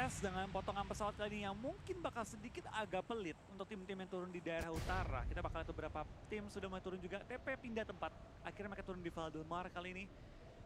tes dengan potongan pesawat kali ini yang mungkin bakal sedikit agak pelit untuk tim-tim yang turun di daerah utara. Kita bakal lihat beberapa tim sudah mulai turun juga. TP pindah tempat. Akhirnya mereka turun di Valdemar kali ini.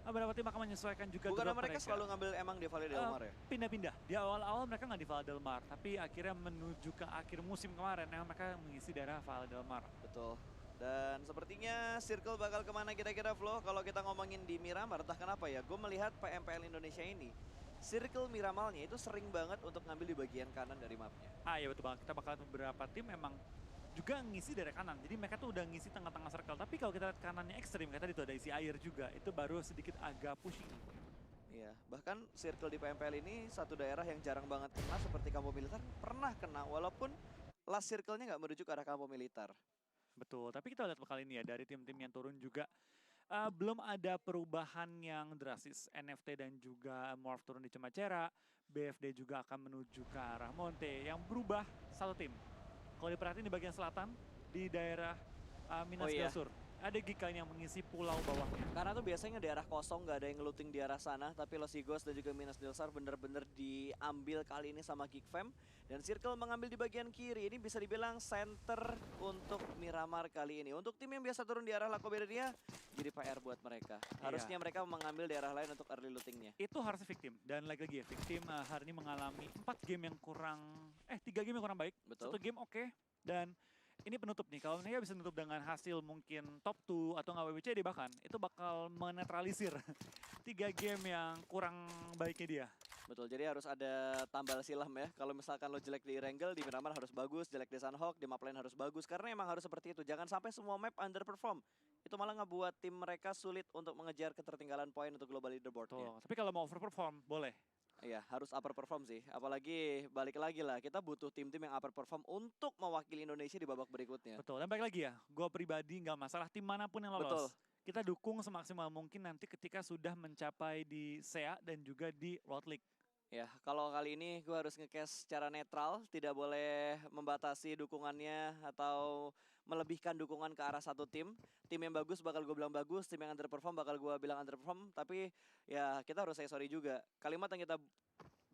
Beberapa tim akan menyesuaikan juga Bukannya drop mereka selalu ngambil emang di Valle del Mar ya? Pindah-pindah. Di awal-awal mereka nggak di Valdemar. Tapi akhirnya menuju ke akhir musim kemarin yang mereka mengisi daerah Valdemar. Betul. Dan sepertinya Circle bakal kemana kira-kira Flo? Kalau kita ngomongin di Miramar, entah kenapa ya, gue melihat PMPL Indonesia ini, Circle Miramalnya itu sering banget untuk ngambil di bagian kanan dari mapnya. Iya betul banget, kita bakal lihat beberapa tim memang juga ngisi dari kanan. Jadi mereka tuh udah ngisi tengah-tengah circle. Tapi kalau kita lihat kanannya ekstrim, kayak tadi tuh ada isi air juga. Itu baru sedikit agak pushing. Iya, bahkan Circle di PMPL ini satu daerah yang jarang banget kena seperti Kampo Militer pernah kena walaupun last circle-nya nggak menuju ke arah Kampo Militer. Betul, tapi kita lihat kali ini ya dari tim-tim yang turun juga belum ada perubahan yang drastis. NFT dan juga Morph turun di Cemacera, BFD juga akan menuju ke arah Monte. Yang berubah satu tim. Kalau diperhatiin di bagian selatan, di daerah Minas Gelir, ada Gika yang mengisi pulau bawahnya. Karena tuh biasanya daerah kosong, nggak ada yang looting di arah sana. Tapi Los Higos dan juga Minas Gelir bener-bener diambil kali ini sama Geekfam. Dan Circle mengambil di bagian kiri. Ini bisa dibilang center untuk Miramar kali ini. Untuk tim yang biasa turun di arah Lacoberia, jadi PR buat mereka. Harusnya mereka mengambil daerah lain untuk early lootingnya. Itu harusnya victim. Dan lagi-lagi ya, victim hari ini mengalami 4 game yang kurang, 3 game yang kurang baik. Betul. 1 game oke. Dan ini penutup nih, kalau mereka bisa menutup dengan hasil mungkin top 2 atau nggak WWCD bahkan, itu bakal menetralisir 3 game yang kurang baiknya dia. Betul, jadi harus ada tambal silam ya. Kalau misalkan lo jelek di Erangel, di Miramar harus bagus, jelek di Sunhawk, di map lain harus bagus. Karena emang harus seperti itu, jangan sampai semua map underperform. Itu malah ngebuat tim mereka sulit untuk mengejar ketertinggalan poin untuk global leaderboard-nya. Tapi kalau mau overperform, boleh. Iya, harus upper perform sih. Apalagi balik lagi lah, kita butuh tim-tim yang upper perform untuk mewakili Indonesia di babak berikutnya. Betul, dan balik lagi ya, gue pribadi nggak masalah tim manapun yang lolos. Betul. Kita dukung semaksimal mungkin nanti ketika sudah mencapai di SEA dan juga di World League. Ya, kalau kali ini gue harus nge-cast secara netral, tidak boleh membatasi dukungannya atau melebihkan dukungan ke arah satu tim. Tim yang bagus bakal gue bilang bagus, tim yang underperform bakal gue bilang underperform, tapi ya kita harus say sorry juga. Kalimat yang kita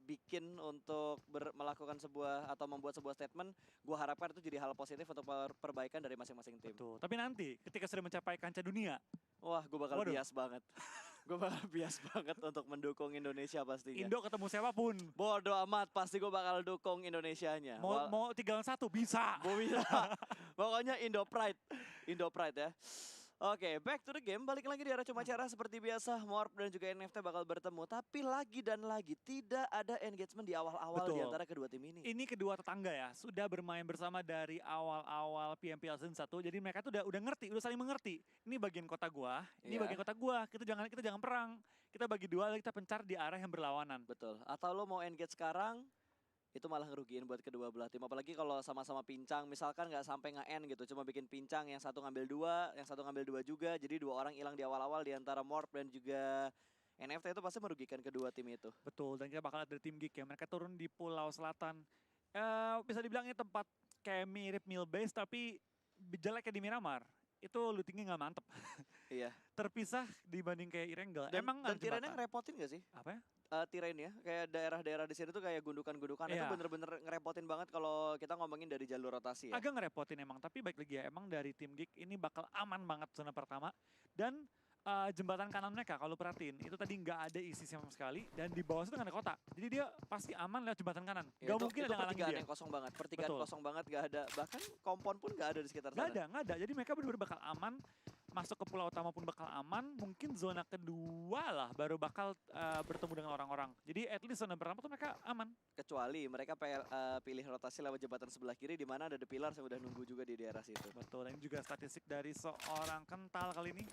bikin untuk melakukan sebuah atau membuat sebuah statement, gue harapkan itu jadi hal positif untuk perbaikan dari masing-masing tim. Betul, tapi nanti ketika sudah mencapai kancah dunia, wah, gue bakal bias banget. Gue bakal bias banget untuk mendukung Indonesia pastinya. Indo ketemu siapapun. Bodoh amat, pasti gue bakal dukung Indonesianya. Mau 3-1 bisa. Bisa. Pokoknya Indo Pride. Indo Pride ya. Oke, back to the game. Balik lagi di arah Cemacera seperti biasa. Morph dan juga NFT bakal bertemu. Tapi lagi dan lagi tidak ada engagement di awal-awal di antara kedua tim ini. Ini kedua tetangga ya. Sudah bermain bersama dari awal-awal PMPL Season 1. Jadi mereka tuh udah ngerti, udah saling mengerti. Ini bagian kota gua, ini bagian kota gua. Kita jangan perang. Kita bagi dua, kita pencar di arah yang berlawanan. Betul. Atau lo mau engage sekarang, itu malah ngerugiin buat kedua belah tim. Apalagi kalau sama-sama pincang, misalkan nggak sampai nge-end gitu, cuma bikin pincang, yang satu ngambil dua, yang satu ngambil dua juga, jadi 2 orang hilang di awal-awal di antara Morph dan juga NFT, itu pasti merugikan kedua tim itu. Betul, dan kita bakal lihat dari tim Geek ya, mereka turun di Pulau Selatan. Bisa dibilang ini tempat kayak mirip Millbase, tapi jeleknya di Miramar. Itu lootingnya nggak mantep. Iya. Terpisah dibanding kayak Erangel. Dan tirannya ngerepotin gak sih? Apa ya? Terrain ya, kayak daerah-daerah di sini tuh kayak gundukan-gundukan, itu bener-bener ngerepotin banget kalau kita ngomongin dari jalur rotasi ya. Agak ngerepotin emang, tapi baik lagi ya, emang dari tim Geek ini bakal aman banget zona pertama. Dan jembatan kanan mereka kalau perhatiin, itu tadi nggak ada isi sama sekali, dan di bawah itu nggak ada kotak. Jadi dia pasti aman lewat jembatan kanan. Ya, gak mungkin ada ngalangin dia. Yang kosong banget, pertigaan kosong banget, gak ada, bahkan kompon pun gak ada di sekitar sana. Nggak ada. Jadi mereka benar-benar bakal aman. Masuk ke pulau utama pun bakal aman, mungkin zona kedua lah baru bakal bertemu dengan orang-orang. Jadi at least zona pertama tuh mereka aman. Kecuali mereka pilih rotasi lewat jembatan sebelah kiri, di mana ada The Pillars yang udah nunggu juga di daerah situ. Betul, ini juga statistik dari seorang kental kali ini.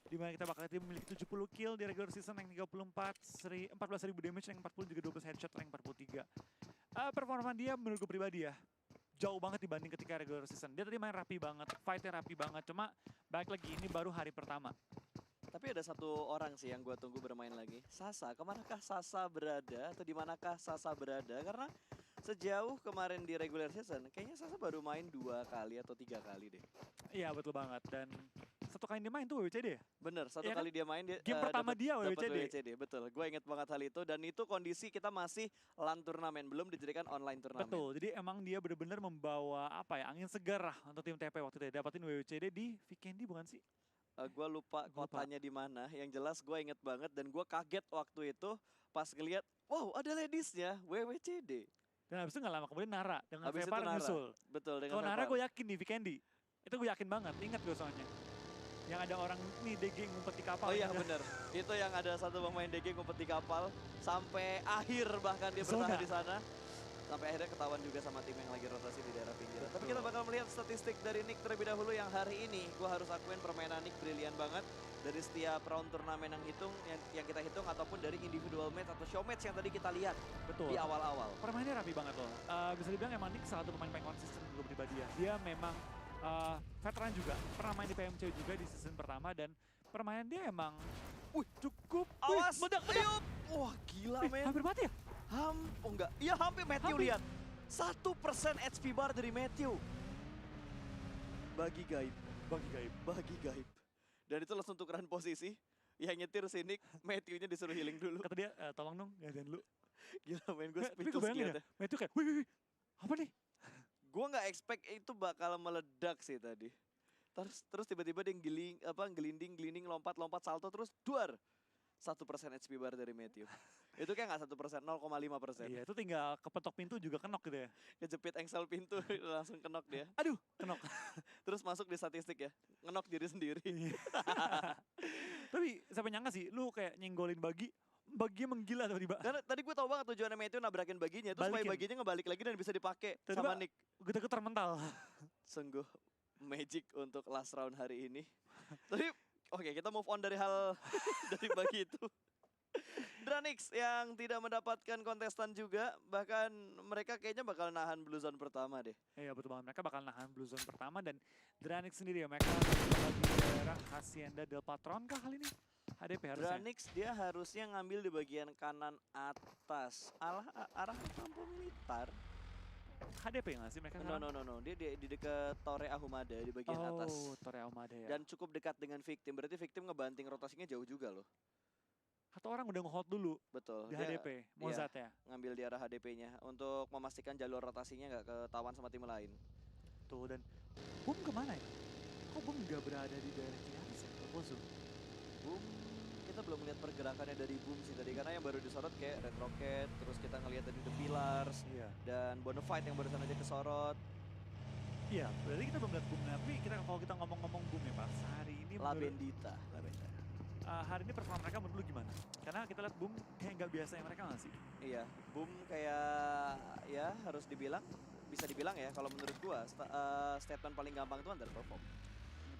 Dimana kita bakal lihat dia memiliki 70 kill di regular season, yang 14.000 damage, yang 40 juga 12 headshot, yang 43. Performa dia menurut gue pribadi ya, jauh banget dibanding ketika regular season. Dia tadi main rapi banget, fightnya rapi banget. Cuma balik lagi, ini baru hari pertama. Tapi ada satu orang sih yang gue tunggu bermain lagi. Sasa, kemanakah Sasa berada atau dimanakah Sasa berada? Karena sejauh kemarin di regular season, kayaknya Sasa baru main 2 kali atau 3 kali deh. Iya betul banget. Dan satu kali dia main tuh WWCD ya? Bener, satu Iya kan? kali dia main dia Game pertama dia dapat WWCD. WWCD, betul. Gue inget banget hal itu dan itu kondisi kita masih LAN turnamen, belum dijadikan online turnamen. Betul, jadi emang dia bener-bener membawa apa ya, angin segar lah untuk tim TP waktu itu ya. Dapatin WWCD di Vikendi bukan sih? Gue lupa Gua lupa. kotanya di mana. Yang jelas gue inget banget dan gue kaget waktu itu pas ngeliat, wow ada ladiesnya WWCD. Dan habis itu gak lama kemudian Nara dengan Habis itu Vepar Nara, nyusul. betul dengan Kalau Nara Vepar. gue yakin di Vikendi. Itu gue yakin banget, ingat gue soalnya. Yang ada orang nih DG ngumpet di kapal. Oh iya bener, itu yang ada satu pemain DG ngumpet di kapal sampai akhir bahkan dia bertahan di sana. Sampai akhirnya ketahuan juga sama tim yang lagi rotasi di daerah pinggiran. Tapi kita bakal melihat statistik dari Nick terlebih dahulu yang hari ini. Gue harus akuin permainan Nick brilian banget. Dari setiap round turnamen yang kita hitung ataupun dari individual match atau show match yang tadi kita lihat. Betul. Di awal-awal. Permainnya rapi banget loh. Bisa dibilang emang Nick salah satu pemain paling konsisten gue pribadi ya. Dia memang veteran juga. Pernah main di PMC juga di season pertama dan permainan dia emang cukup. Awas, meledak. Wah gila men. Hampir mati ya? Oh enggak, iya hampir Matthew lihat. 1% HP bar dari Matthew. Bagi gaib. Bagi gaib. Dan itu langsung tukeran posisi. Yang nyetir si Nick, Matthew-nya disuruh healing dulu. Kata dia, tolong dong, gantian dulu. Gila main gue Tapi gue speechless bayangin ya, liatnya. Matthew kayak, wih, apa nih? Gue nggak expect itu bakal meledak sih tadi. Terus tiba-tiba dia gelinding, lompat, salto, terus duar. 1% HP bar dari Matthew. Itu kayak nggak 1%, 0,5%. Iya, itu tinggal kepetok pintu juga kenok gitu ya. Kejepit engsel pintu, langsung kenok dia. Aduh, kenok. Terus masuk di statistik ya, ngenok diri sendiri. Iya. Tapi siapa nyangka sih, lu kayak nyenggolin baginya menggila tiba-tiba. Karena tadi gue tau banget tujuannya Matthew nabrakin baginya, terus supaya Balikin. baginya ngebalik lagi dan bisa dipakai Tiba-tiba sama Nick. getar-getar mental. Sungguh magic untuk last round hari ini. Tapi oke, kita move on dari hal dari bagi itu. Dranix yang tidak mendapatkan kontestan juga, bahkan mereka kayaknya bakal nahan blue zone pertama deh. Iya betul banget, mereka bakal nahan blue zone pertama dan Dranix sendiri ya, mereka bakal di daerah Hacienda del Patron kah kali ini? HDP harusnya. Dranix dia harusnya ngambil di bagian kanan atas, arah lampu militar. HDP nggak sih mereka No, sekarang? dia di dekat Torre Ahumada di bagian atas. Oh, Torre Ahumada ya. Dan cukup dekat dengan victim, berarti victim ngebanting rotasinya jauh juga loh. Atau orang udah nge-hold dulu Betul. di Dia HDP, Mozart ya. ngambil di arah HDP-nya untuk memastikan jalur rotasinya nggak ketahuan sama tim lain. Tuh dan Boom kemana ya? Kok Boom nggak berada di daerah Ciamis ya? Pozo. Boom, kita belum lihat pergerakannya dari Boom sih tadi karena yang baru disorot kayak Red Rocket, terus kita ngelihat tadi The Pillars Iya. dan Bonafide yang barusan aja kesorot. Iya, berarti kita belum lihat Boom. Tapi kalau kita ngomong-ngomong Boom ya Pak, hari ini La menurut- Bendita. hari ini performa mereka menurut lu gimana? Karena kita lihat Boom kayak nggak biasa yang mereka nggak sih? Iya, Boom kayak ya harus dibilang, bisa dibilang ya kalau menurut gua statement paling gampang itu underperform.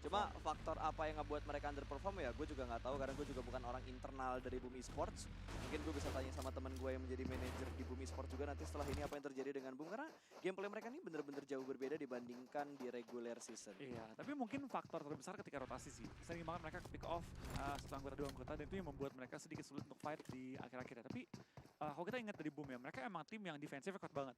Cuma faktor apa yang ngebuat mereka underperform ya gue juga nggak tahu karena gue juga bukan orang internal dari Boom Esports. Mungkin gue bisa tanya sama teman gue yang menjadi manajer di Boom Esports juga nanti setelah ini apa yang terjadi dengan Boom karena gameplay mereka ini bener-bener jauh berbeda dibandingkan di regular season. Iya, tapi mungkin faktor terbesar ketika rotasi sih. Sering banget mereka pick off satu anggota dua anggota dan itu yang membuat mereka sedikit sulit untuk fight di akhir-akhirnya. Tapi kalau kita ingat dari Boom ya, mereka emang tim yang defensif kuat banget.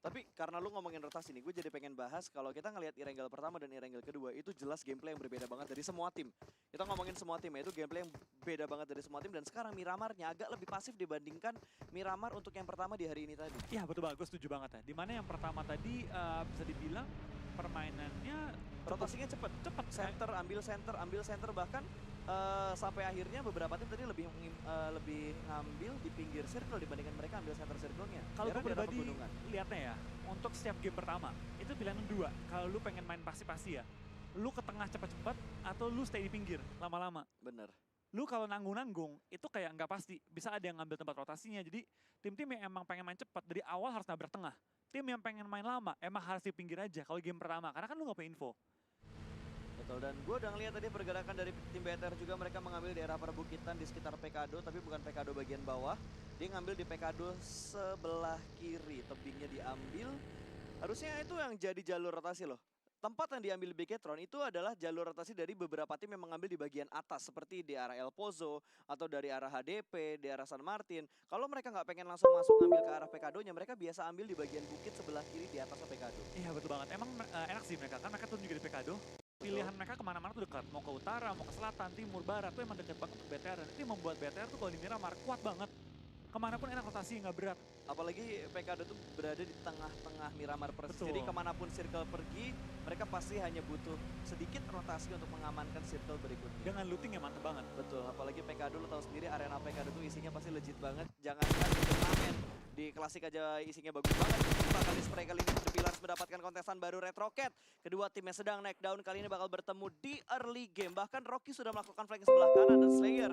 Tapi karena lu ngomongin rotasi nih, gue jadi pengen bahas kalau kita ngelihat Irengel pertama dan Irengel kedua itu jelas gameplay yang berbeda banget dari semua tim. Kita ngomongin semua tim ya, itu gameplay yang beda banget dari semua tim dan sekarang Miramarnya agak lebih pasif dibandingkan Miramar untuk yang pertama di hari ini tadi. Iya betul banget, gue setuju banget ya. Dimana yang pertama tadi bisa dibilang permainannya Rotasinya cepet, ambil center bahkan sampai akhirnya beberapa tim tadi lebih ngambil di pinggir circle dibandingkan mereka ambil center circle-nya. Kalau gue Daerah pribadi pegunungan. lihatnya ya, untuk setiap game pertama itu pilihan dua. Kalau lu pengen main pasti ya, lu ke tengah cepat-cepat atau lu stay di pinggir lama-lama. Bener. Lu kalau nanggung-nanggung itu kayak nggak pasti, bisa ada yang ngambil tempat rotasinya. Jadi tim-tim yang emang pengen main cepat dari awal harus nabrak tengah. Tim yang pengen main lama emang harus di pinggir aja kalau game pertama karena kan lu nggak punya info. Betul, dan gue udah ngeliat tadi pergerakan dari tim BTR juga mereka mengambil daerah perbukitan di sekitar Pekado, tapi bukan Pekado bagian bawah. Dia ngambil di Pekado sebelah kiri, tebingnya diambil. Harusnya itu yang jadi jalur rotasi loh. Tempat yang diambil Bigetron itu adalah jalur rotasi dari beberapa tim yang mengambil di bagian atas seperti di arah El Pozo atau dari arah HDP, di arah San Martin. Kalau mereka nggak pengen langsung masuk ngambil ke arah Pekadonya, mereka biasa ambil di bagian bukit sebelah kiri di atas Pekado. Iya betul banget, emang enak sih mereka kan mereka turun juga di Pekado. pilihan mereka kemana-mana tuh dekat. Mau ke utara, mau ke selatan, timur, barat tuh emang deket banget ke BTR. Dan itu yang membuat BTR tuh kalau di Miramar kuat banget. Kemanapun enak rotasi, nggak berat. Apalagi PKD tuh berada di tengah-tengah Miramar persis. Jadi Betul. kemanapun circle pergi, mereka pasti hanya butuh sedikit rotasi untuk mengamankan circle berikutnya. Dengan looting yang mantep banget. Betul, apalagi PKD lo tahu sendiri arena PKD tuh isinya pasti legit banget. Jangankan di turnamen, di klasik aja isinya bagus banget. Bakal di spray kali ini The Pillars mendapatkan kontestan baru Red Rocket. Kedua timnya sedang naik down, kali ini bakal bertemu di early game. Bahkan Rocky sudah melakukan flanking sebelah kanan dan Slayer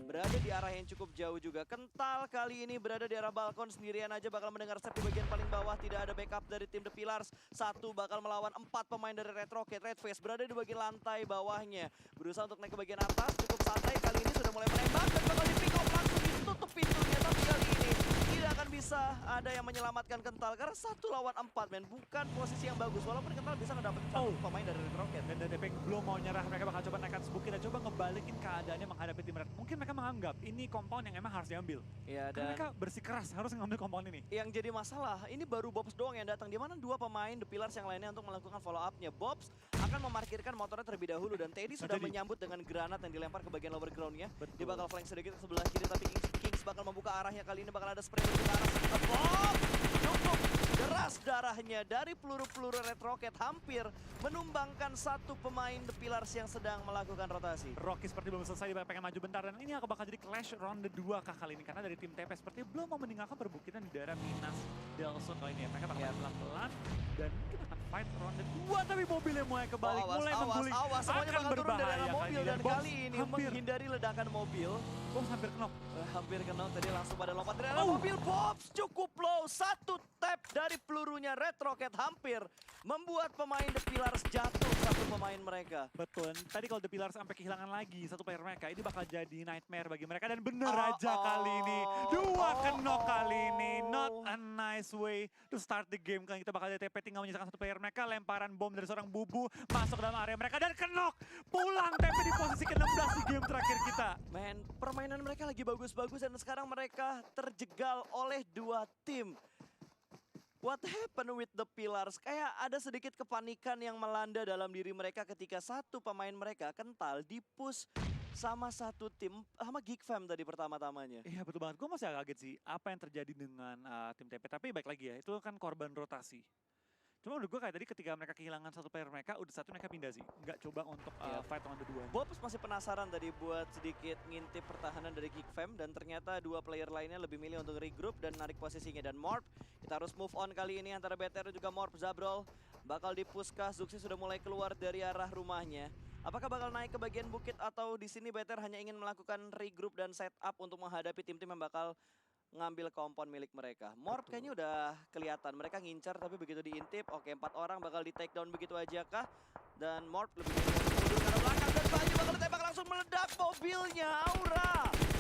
berada di arah yang cukup jauh juga. Kental kali ini berada di arah balkon, sendirian aja bakal mendengar step di bagian paling bawah. Tidak ada backup dari tim The Pillars. Satu bakal melawan 4 pemain dari Red Rocket. Red Face berada di bagian lantai bawahnya. Berusaha untuk naik ke bagian atas, cukup santai. Kali ini sudah mulai menembak dan bakal di pick off, langsung ditutup pintunya. Tapi kali ini tidak akan bisa ada yang menyelamatkan Kental karena 1 lawan 4 men, bukan posisi yang bagus. Walaupun Kental bisa ngedapetin satu pemain dari Red Rocket. Dan DDP belum mau nyerah, mereka bakal coba naikkan bukit dan coba ngebalikin keadaannya menghadapi tim Red. Mungkin mereka menganggap ini compound yang emang harus diambil. Iya, Karena dan mereka bersikeras harus ngambil compound ini. yang jadi masalah, ini baru Bobs doang yang datang. Di mana 2 pemain The Pillars yang lainnya untuk melakukan follow up-nya. Bobs akan memarkirkan motornya terlebih dahulu dan Teddy sudah menyambut dengan granat yang dilempar ke bagian lower ground-nya. Dia bakal flank sedikit ke sebelah kiri, tapi Kings bakal membuka arahnya. Kali ini bakal ada spray menuju ke arah sekitar Bob. Cukup deras darahnya dari peluru-peluru Red Rocket, hampir menumbangkan 1 pemain The Pillars yang sedang melakukan rotasi. Rocky seperti belum selesai, dia pengen maju bentar. Dan ini akan bakal jadi clash ronde 2 kah kali ini. Karena dari tim TP seperti belum mau meninggalkan perbukitan di daerah Minas Del Sur kali ini. Mereka bakal pelan-pelan dan mungkin akan fight ronde 2. Tapi mobilnya mulai kebalik, mulai mengguling. Semuanya bakal turun dari arah mobil dan kali ini hampir menghindari ledakan mobil. Bobs hampir knock. Hampir kenal tadi, langsung pada lompat dari arah mobil. Bobs cukup low, 1 tap dari pelurunya Red Rocket hampir membuat pemain The Pillars jatuh, 1 pemain mereka. Betul, tadi kalau The Pillars sampai kehilangan lagi 1 player mereka, ini bakal jadi nightmare bagi mereka. Dan bener aja kali ini, 2 knock kali ini. Not a nice way to start the game. Kali kita bakal DTP tinggal menyisakan 1 player mereka, lemparan bom dari seorang Bubu masuk dalam area mereka dan knock. Pulang TP di posisi ke-16 di game terakhir kita. Men, permainan mereka lagi bagus-bagus dan sekarang mereka terjegal oleh 2 tim. What happened with The Pillars? Kayak ada sedikit kepanikan yang melanda dalam diri mereka ketika 1 pemain mereka Kental di-push sama 1 tim, sama Geek Fam tadi pertama-tamanya. Iya betul banget, gue masih agak kaget sih apa yang terjadi dengan tim TP. Tapi baik lagi ya, itu kan korban rotasi. Cuma menurut gue kayak tadi ketika mereka kehilangan 1 player mereka, udah 1 mereka pindah sih. Nggak coba untuk fight on the 2. Bobs masih penasaran tadi buat sedikit ngintip pertahanan dari Geek Fam. Dan ternyata 2 player lainnya lebih milih untuk regroup dan narik posisinya. Dan Morp, kita harus move on kali ini antara BTR dan juga Morp. Zabrol bakal dipuskah, Zuxi sudah mulai keluar dari arah rumahnya. Apakah bakal naik ke bagian bukit atau di sini BTR hanya ingin melakukan regroup dan setup untuk menghadapi tim-tim yang bakal ngambil kompon milik mereka. Morp kayaknya udah kelihatan, mereka ngincar tapi begitu diintip, oke 4 orang bakal di take down begitu aja kah? Dan Morp lebih mundur ke belakang dan Baju bakal ditembak langsung meledak mobilnya, Aura.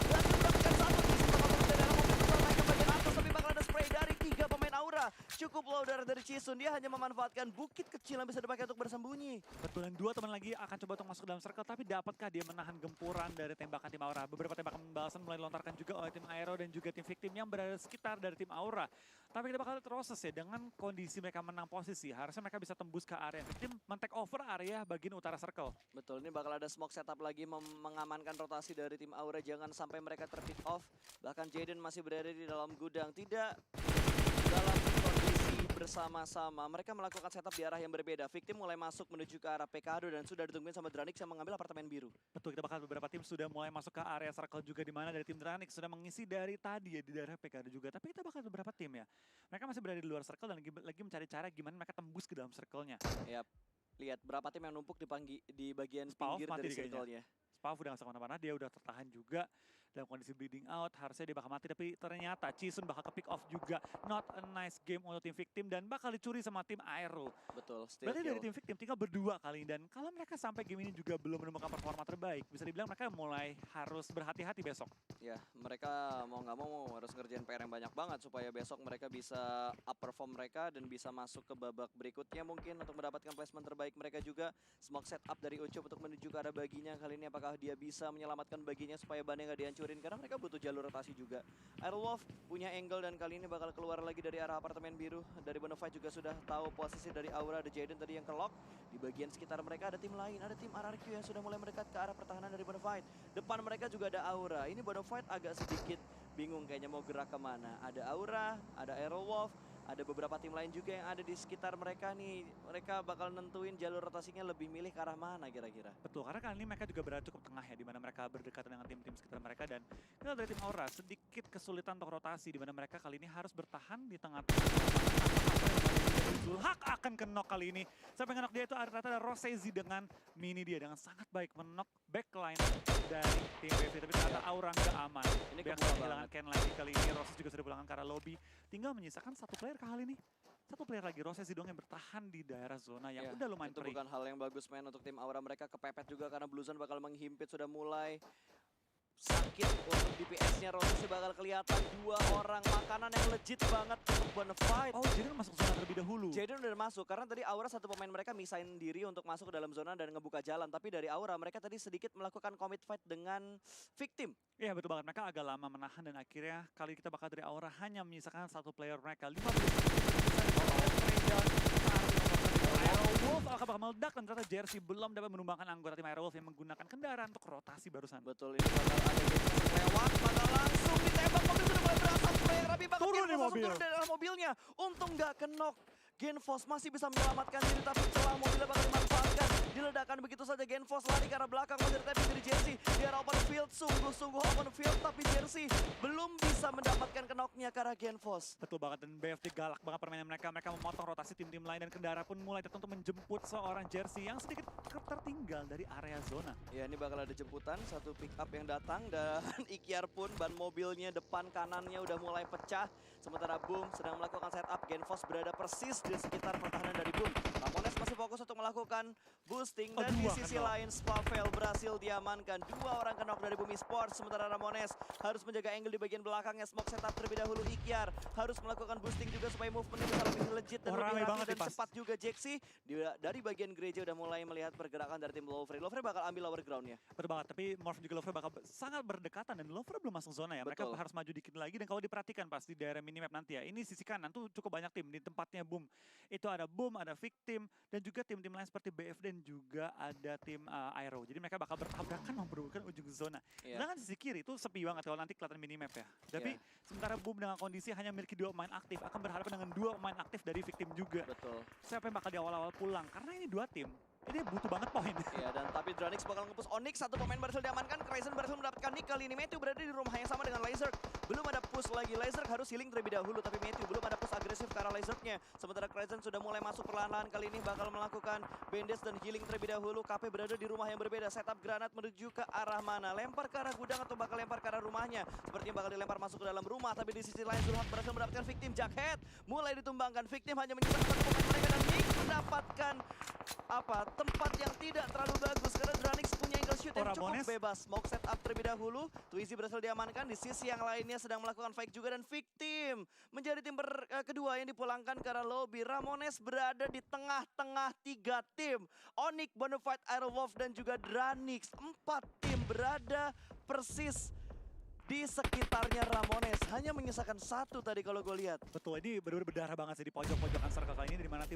Dan mendapatkan 1 di sini bakal turun dari arah mobil bersama naik ke bagian atas, tapi bakal ada spray dari 3 pemain Aura. Cukup low dari Chisun, dia hanya memanfaatkan bukit kecil yang bisa dipakai untuk bersembunyi. Betul, dan 2 teman lagi akan coba untuk masuk ke dalam circle, tapi dapatkah dia menahan gempuran dari tembakan tim Aura? Beberapa tembakan balasan mulai dilontarkan juga oleh tim Aero dan juga tim Victim yang berada di sekitar dari tim Aura. Tapi kita bakal lihat proses ya, dengan kondisi mereka menang posisi, harusnya mereka bisa tembus ke area Victim, men-take over area bagian utara circle. Betul, ini bakal ada smoke setup lagi mengamankan rotasi dari tim Aura, jangan sampai mereka terpick off. Bahkan Jaden masih berada di dalam gudang, tidak dalam kondisi bersama-sama. Mereka melakukan setup di arah yang berbeda. Victim mulai masuk menuju ke arah PKD dan sudah ditungguin sama Dranix yang mengambil apartemen biru. Betul, kita bakal beberapa tim sudah mulai masuk ke area circle juga, di mana dari tim Dranix sudah mengisi dari tadi ya di daerah PKD juga. Tapi kita bakal beberapa tim ya, mereka masih berada di luar circle dan lagi mencari cara gimana mereka tembus ke dalam circle-nya. Yap, lihat berapa tim yang numpuk di bagian Spav pinggir dari circle-nya. Spav udah gak sama mana-mana, dia udah tertahan juga dalam kondisi bleeding out, harusnya dia bakal mati, tapi ternyata Chisun bakal ke pick off juga. Not a nice game untuk tim Victim dan bakal dicuri sama tim Aero. Betul, still Berarti kill. dari tim Victim tinggal berdua kali ini, dan kalau mereka sampai game ini juga belum menemukan performa terbaik, bisa dibilang mereka mulai harus berhati-hati besok. Ya, mereka mau nggak mau harus ngerjain PR yang banyak banget supaya besok mereka bisa up perform mereka dan bisa masuk ke babak berikutnya mungkin untuk mendapatkan placement terbaik mereka juga. Smoke setup dari Ucup untuk menuju ke arah baginya. Kali ini apakah dia bisa menyelamatkan baginya supaya bannya nggak dihancurin dihancurin karena mereka butuh jalur rotasi juga. Airwolf punya angle dan kali ini bakal keluar lagi dari arah apartemen biru. Dari Bonafide juga sudah tahu posisi dari Aura, ada Jaden tadi yang ke-lock. Di bagian sekitar mereka ada tim lain, ada tim RRQ yang sudah mulai mendekat ke arah pertahanan dari Bonafide. Depan mereka juga ada Aura. Ini Bonafide agak sedikit bingung kayaknya mau gerak kemana. Ada Aura, ada Airwolf, ada beberapa tim lain juga yang ada di sekitar mereka nih. Mereka bakal nentuin jalur rotasinya lebih milih ke arah mana kira-kira. Betul, karena kali ini mereka juga berada cukup tengah ya, di mana mereka berdekatan dengan tim-tim sekitar mereka. Dan kita dari tim Aura sedikit kesulitan untuk rotasi, di mana mereka kali ini harus bertahan di tengah-tengah. Zulhak akan kenok kali ini. Sampai ngenok dia itu ternyata ada Rosezi dengan mini dia, dengan sangat baik menok backline dari tim BFD. Tapi ternyata Aura nggak aman. Ini Dia kebuka kehilangan banget. Ken lagi kali ini. Rosezi juga sudah pulangkan ke arah lobby. Tinggal menyisakan satu player kali ini. Satu player lagi, Rosezi doang yang bertahan di daerah zona yang Ya, udah lumayan itu free. bukan hal yang bagus main untuk tim Aura. Mereka kepepet juga karena Blue Zone bakal menghimpit, sudah mulai sakit untuk DPS-nya. Rosesi bakal kelihatan, 2 orang makanan yang legit banget untuk Bonafide. Oh, jadi masuk zona terlebih dahulu. Jaden udah masuk karena tadi Aura satu pemain mereka misain diri untuk masuk ke dalam zona dan ngebuka jalan. Tapi dari Aura mereka tadi sedikit melakukan commit fight dengan victim. Iya betul banget, mereka agak lama menahan dan akhirnya kali kita bakal dari Aura hanya menyisakan satu player mereka. 15 Airwolf akan bakal meledak dan ternyata Jersey belum dapat menumbangkan anggota tim Airwolf yang menggunakan kendaraan untuk rotasi barusan. Betul, ini bakal ada game yang lewat, bakal langsung ditembak, mobil sudah mulai berasap, player tapi bakal Turun di Genfos langsung mobil. turun dari dalam mobilnya. Untung nggak kenok. Genfos masih bisa menyelamatkan diri tapi celah mobilnya bakal dimanfaatkan. Diledakkan begitu saja, Genfos lari ke arah belakang, masih ada tapping dari Jersey. Di arah open field, sungguh-sungguh open field tapi Jersey belum bisa mendapatkan kenoknya ke arah Genfos. Betul banget, dan BFD galak banget permainan mereka. Mereka memotong rotasi tim-tim lain dan kendaraan pun mulai datang untuk menjemput seorang Jersey yang sedikit tertinggal dari area zona. Ya, ini bakal ada jemputan, satu pick up yang datang dan Ikyar pun ban mobilnya depan kanannya udah mulai pecah. Sementara Boom sedang melakukan setup, Genfos berada persis di sekitar pertahanan dari Boom. Ramones masih fokus untuk melakukan boosting dan di sisi lain Spavel berhasil diamankan. 2 orang kenok dari Bumi Sports, sementara Ramones harus menjaga angle di bagian belakangnya. Smoke setup terlebih dahulu, Ikyar harus melakukan boosting juga supaya movementnya bisa lebih legit dan lebih rapi dan cepat juga. Jeksy dari bagian gereja udah mulai melihat pergerakan dari tim Lovre. Lovre bakal ambil lower ground-nya. Betul banget, tapi Morph juga Lovre bakal sangat berdekatan dan Lovre belum masuk zona ya. Mereka harus maju dikit lagi dan kalau diperhatikan pas di daerah minimap nanti ya, ini sisi kanan tuh cukup banyak tim di tempatnya Boom. Itu ada Boom, ada Victim, dan juga tim-tim lain seperti BFD dan juga ada tim Aero. Jadi mereka bakal bertabrakan memperebutkan ujung zona. Sedangkan sisi kiri itu sepi banget kalau nanti kelihatan minimap ya. Tapi sementara Boom dengan kondisi hanya memiliki 2 pemain aktif, akan berhadapan dengan 2 pemain aktif dari Victim juga. Betul. Siapa yang bakal di awal-awal pulang? Karena ini 2 tim. Ini butuh banget poin. Iya, dan tapi Dranix bakal nge-push Onyx, satu pemain berhasil diamankan, Crazen berhasil mendapatkan nick. Kali ini Matthew berada di rumah yang sama dengan Lazerk. Belum ada push lagi, Lazerk harus healing terlebih dahulu, tapi Matthew belum ada push agresif ke arah Lazerknya. Sementara Crazen sudah mulai masuk perlahan-lahan, kali ini bakal melakukan bandage dan healing terlebih dahulu. KP berada di rumah yang berbeda, setup granat menuju ke arah mana? Lempar ke arah gudang atau bakal lempar ke arah rumahnya? Sepertinya bakal dilempar masuk ke dalam rumah, tapi di sisi lain Zulhak berhasil mendapatkan victim. Jackhead mulai ditumbangkan, victim hanya menyisakan satu pemain mereka dan Nick mendapatkan tempat yang tidak terlalu bagus karena Dranix punya angle shoot yang cukup bebas. Smoke setup terlebih dahulu, Twizy berhasil diamankan. Di sisi yang lainnya sedang melakukan fake juga dan victim menjadi tim kedua yang dipulangkan ke arah lobby. Ramones berada di tengah-tengah 3 tim, Onyx, Bonafide, Airwolf dan juga Dranix. 4 tim berada persis di sekitarnya Ramones, hanya menyisakan 1 tadi kalau gue lihat. Betul, ini benar-benar berdarah banget sih di pojok-pojokan circle kali ini, di mana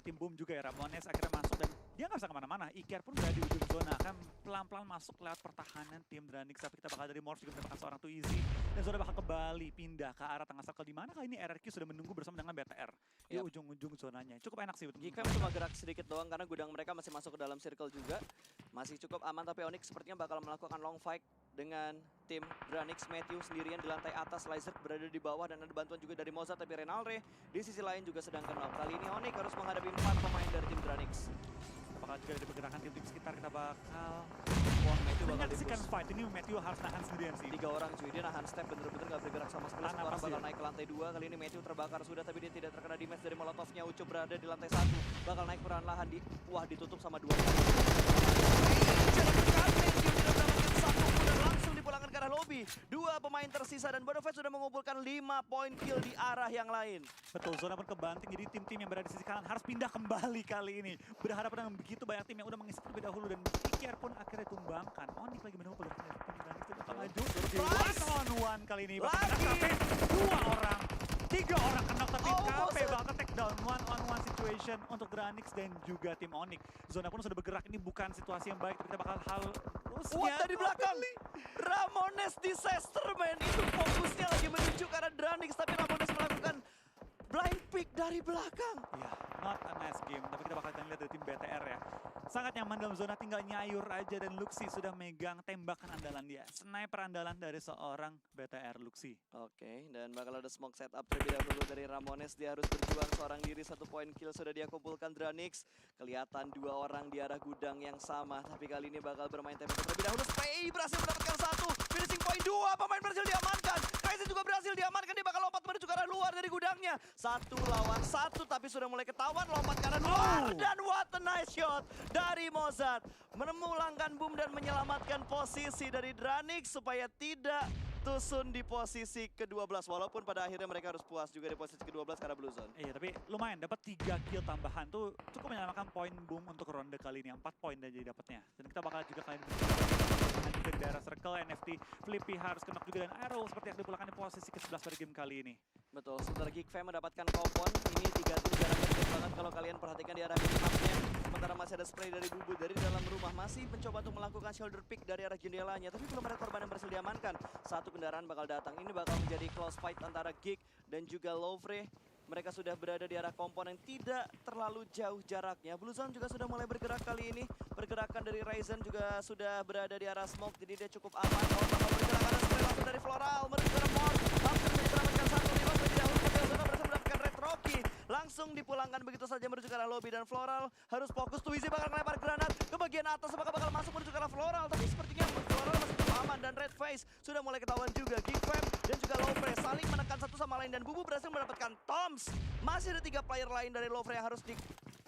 tim Boom juga ya, Ramones akhirnya masuk dan dia nggak bisa kemana-mana. Ikyar pun berada di ujung zona, kan pelan-pelan masuk lewat pertahanan tim Dranix. Tapi kita bakal dari Morph juga mendapatkan seorang Twizy dan zona bakal kembali pindah ke arah tengah circle, di mana kali ini RRQ sudah menunggu bersama dengan BTR di ujung-ujung zonanya. Cukup enak sih. Geekfam cuma gerak sedikit doang karena gudang mereka masih masuk ke dalam circle juga. Masih cukup aman, tapi Onyx sepertinya bakal melakukan long fight dengan tim Dranix. Matthew sendirian di lantai atas, Lazerk berada di bawah dan ada bantuan juga dari Mozart, tapi Renalre di sisi lain juga sedang kenok. Kali ini Onyx harus menghadapi 4 pemain dari tim Dranix. Bakal juga ada pergerakan tim-tim sekitar, kita bakal Matthew bakal menyaksikan fight ini. Matthew harus nahan sendirian sih. 3 orang cuy, dia nahan step bener-bener gak bergerak sama sekali. Satu orang bakal naik ke lantai 2, kali ini Matthew terbakar sudah tapi dia tidak terkena damage dari Molotovnya. Ucup berada di lantai 1, bakal naik perlahan-lahan, ditutup sama 2 orang. Dan langsung dipulangkan ke arah lobby. 2 pemain tersisa dan Bonafide sudah mengumpulkan 5 poin kill di arah yang lain. Betul, zona pun kebanting, jadi tim-tim yang berada di sisi kanan harus pindah kembali kali ini. Berhadapan dengan begitu banyak tim yang udah mengisi terlebih dahulu dan Ikyar pun akhirnya tumbangkan. Onyx lagi menunggu dari Dranix. bakal Betul. maju. Di Surprise! 1-on-1 kali ini bakal Lagi! menang, tapi 2 orang. 3 orang kena, tapi Almost KP it. bakal take down 1-on-1 situation untuk Dranix dan juga tim Onyx. Zona pun sudah bergerak, ini bukan situasi yang baik, tapi kita bakal What dari belakang? Ramones disaster man. Itu fokusnya lagi menuju ke arah Dranix, tapi Ramones melakukan blind pick dari belakang. Ya, not a nice game, tapi kita bakal lihat dari tim BTR ya. Sangat nyaman dalam zona, tinggal nyayur aja, dan Luxi sudah megang tembakan andalan dia. Sniper andalan dari seorang BTR Luxi. Oke, dan bakal ada smoke setup terlebih dahulu dari Ramones. Dia harus berjuang seorang diri, 1 poin kill sudah dia kumpulkan Dranix. Kelihatan 2 orang di arah gudang yang sama, tapi kali ini bakal bermain tempo terlebih dahulu. Spey berhasil mendapatkan 1, finishing point 2, pemain berhasil diamankan. Kaizen juga berhasil diamankan, dia bakal lompat menuju ke arah luar dari gudangnya. 1 lawan 1, tapi sudah mulai ketahuan lompat ke arah luar. Dan what a nice shot dari Mozart. Memulangkan boom dan menyelamatkan posisi dari Dranix supaya tidak tusun di posisi ke-12. Walaupun pada akhirnya mereka harus puas juga di posisi ke-12 karena Blue Zone. Iya, tapi lumayan dapat 3 kill tambahan tuh cukup menyelamatkan poin boom untuk ronde kali ini. 4 poin dan jadi dapatnya. Dan kita bakal juga kali ini di daerah circle NFT. Flippy harus kena juga, dan Arrow seperti yang dipulangkan di posisi ke-11 pada game kali ini. Betul, sementara Geek Fam mendapatkan kompon. Ini 3 tim jaraknya dekat banget kalau kalian perhatikan di arah minimapnya. Sementara masih ada spray dari Bubu dari dalam rumah. Masih mencoba untuk melakukan shoulder pick dari arah jendelanya. Tapi belum ada korban yang berhasil diamankan. 1 kendaraan bakal datang. Ini bakal menjadi close fight antara Geek dan juga Lovre. Mereka sudah berada di arah kompon yang tidak terlalu jauh jaraknya. Blue Zone juga sudah mulai bergerak kali ini. Pergerakan dari Ryzen juga sudah berada di arah smoke, jadi dia cukup aman. Kalau bakal bergerak ada spray langsung dari Floral menuju ke arah Morph. Hampir menyelamatkan 1, Lima terlebih dahulu. Ketika Zona berhasil mendapatkan Red Rocky. Langsung dipulangkan begitu saja menuju ke arah lobby, dan Floral harus fokus. Twizy bakal melempar granat ke bagian atas, apakah bakal masuk menuju ke arah Floral. Tapi sepertinya Floral masih cukup aman, dan Red Face sudah mulai ketahuan juga. Geek Fam dan juga Lovre saling menekan satu sama lain, dan Bubu berhasil mendapatkan Toms. Masih ada 3 player lain dari Lovre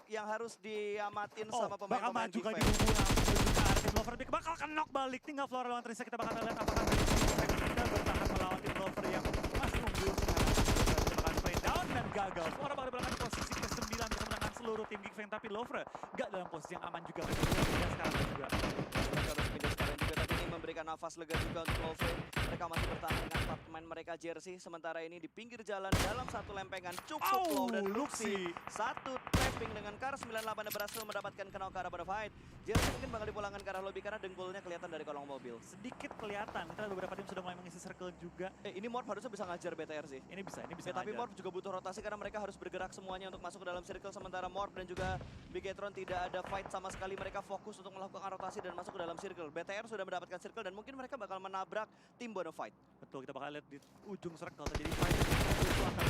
yang harus diamatin sama bakal pemain-pemain maju Geek kan Fam. di Bubu langsung menuju ke arah tim Lover. Bakal knock balik, tinggal Flora lawan Trisa. Kita bakal lihat apakah kita bertahan melawan tim Lover yang masih unggul sekarang. Kita bakal spray down dan gagal. Flora bakal berangkat di posisi ke-9 untuk memenangkan seluruh tim Geek Fam, tapi Lover gak dalam posisi yang aman juga. Mereka pindah sekarang juga. Mereka harus pindah sekarang juga, tapi ini memberikan nafas lega juga untuk Lovre. Mereka masih bertahan dengan 4 pemain mereka jersey. Sementara ini di pinggir jalan dalam 1 lempengan cukup low, dan Luxi 1 trapping dengan Kar 98 yang berhasil mendapatkan knock ke arah Bonafide. Jersey mungkin bakal dipulangkan ke arah lobby karena dengkulnya kelihatan dari kolong mobil. Sedikit kelihatan, kita lihat beberapa tim sudah mulai mengisi circle juga. Ini Morph harusnya bisa ngajar BTR sih. Ini bisa Tapi ngajar. Morph juga butuh rotasi karena mereka harus bergerak semuanya untuk masuk ke dalam circle. Sementara Morph dan juga Bigetron tidak ada fight sama sekali. Mereka fokus untuk melakukan rotasi dan masuk ke dalam circle. BTR sudah mendapatkan circle dan mungkin mereka bakal menabrak tim Bonafide. Betul, kita bakal lihat di ujung circle terjadi fight. Itu akan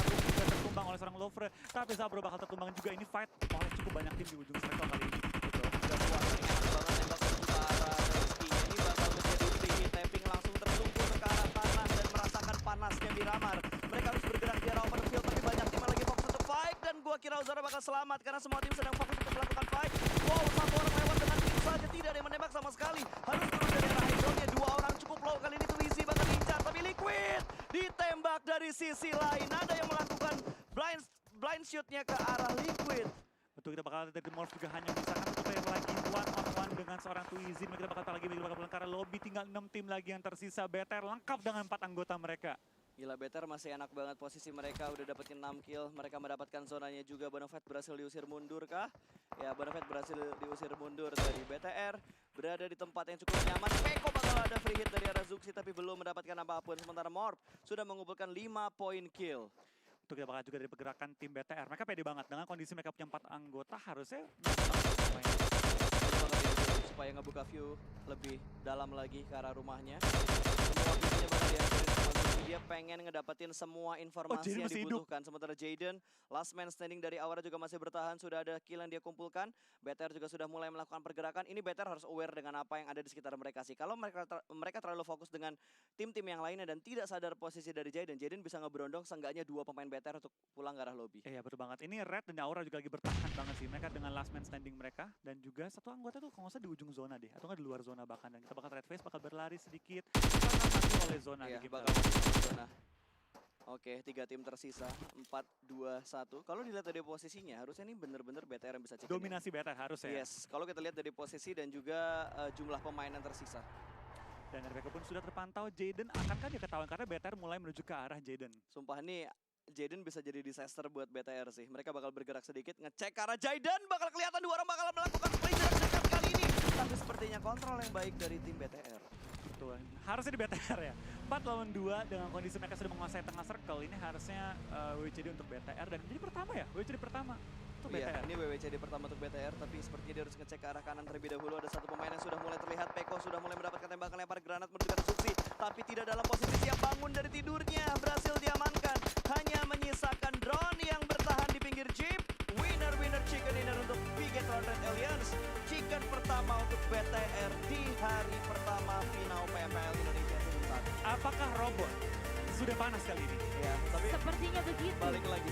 juga tertumbang oleh seorang Lovre, tapi Zabro bakal tertumbang juga. Ini fight oleh cukup banyak tim di ujung circle kali ini. Betul. Dan Suaranya enak banget tembak menuju ke arah rezekinya. Ini bakal menjadi free hit, tapping langsung tersungkur ke arah tanah dan merasakan panasnya Miramar. Mereka harus bergerak di arah open field, tapi banyak tim yang lagi fokus untuk fight. Dan gua kira Ozora bakal selamat karena semua tim sedang fokus untuk melakukan fight. Wow, 1 orang lewat dengan tim saja, tidak ada yang menembak sama sekali. Harus turun dari arah high ground-nya. 2 orang cukup low. Kali ini Twizy bakal diincar, tapi Liquid ditembak dari sisi lain. Ada yang melakukan blind shoot-nya ke arah Liquid. Betul, kita bakal lihat dari Morph juga hanya menyisakan 1 player lagi 1-on-1 dengan seorang Twizy. Kita bakal pulang ke arah lobby, tinggal 6 tim lagi yang tersisa. BTR lengkap dengan 4 anggota mereka. Gila, BTR masih enak banget posisi mereka, udah dapetin 6 kill. Mereka mendapatkan zonanya juga. Bonafide berhasil diusir mundur kah? Ya, Bonafide berhasil diusir mundur dari BTR. Berada di tempat yang cukup nyaman. Peko bakal ada free hit dari arah Zuxi, tapi belum mendapatkan apapun. Sementara Morph sudah mengumpulkan 5 poin kill. Itu kita bakal juga dari pergerakan tim BTR. Mereka pede banget dengan kondisi mereka punya 4 anggota, harusnya supaya ngebuka view lebih dalam lagi ke arah rumahnya. Semua visinya bakal dihancurin sama Zuxi. Dia pengen ngedapetin semua informasi yang dibutuhkan. Sementara Jaden, last man standing dari Aura juga masih bertahan. Sudah ada kill yang dia kumpulkan. BTR juga sudah mulai melakukan pergerakan. Ini BTR harus aware dengan apa yang ada di sekitar mereka sih. Kalau mereka terlalu fokus dengan tim-tim yang lainnya dan tidak sadar posisi dari Jaden bisa ngeberondong seenggaknya 2 pemain BTR untuk pulang ke arah lobby. Iya, betul banget. Ini Red dan Aura juga lagi bertahan banget sih. Mereka dengan last man standing mereka. Dan juga 1 anggota tuh kalau nggak salah di ujung zona deh. Atau nggak di luar zona bahkan. Dan kita bakal Red Face bakal berlari sedikit. Kita akan masuk oleh zona. Iya, di game bakal kali ini. masuk ke zona. Oke, 3 tim tersisa. 4, 2, 1. Kalau dilihat dari posisinya, harusnya ini bener-bener BTR yang bisa chicken. Dominasi BTR harus ya. Yes, kalau kita lihat dari posisi dan juga jumlah pemain yang tersisa. Dan RPK pun sudah terpantau. Jaden akankah dia ketahuan karena BTR mulai menuju ke arah Jaden. Sumpah nih Jaden bisa jadi disaster buat BTR sih. Mereka bakal bergerak sedikit, ngecek ke arah Jaden, bakal kelihatan dua orang bakal melakukan play jarak dekat kali ini. Tapi sepertinya kontrol yang baik dari tim BTR. Betul. Harusnya di BTR ya. 4 lawan 2 dengan kondisi mereka sudah menguasai tengah circle. Ini harusnya WCD untuk BTR dan menjadi pertama ya. WCD pertama untuk Iya, BTR. ini WWCD pertama untuk BTR, tapi sepertinya dia harus ngecek ke arah kanan terlebih dahulu. Ada satu pemain yang sudah mulai terlihat, Peko sudah mulai mendapatkan tembakan lempar granat menuju ke arah Suksi, tapi tidak dalam posisi siap bangun dari tidurnya. Berhasil diamankan, hanya menyisakan drone yang bertahan di pinggir jeep. Winner chicken dinner untuk Bigetron Red Alliance. Chicken pertama untuk BTR di hari pertama final PMPL Indonesia Season 1. Apakah robot sudah panas kali ini? Ya, tapi Sepertinya begitu. balik lagi.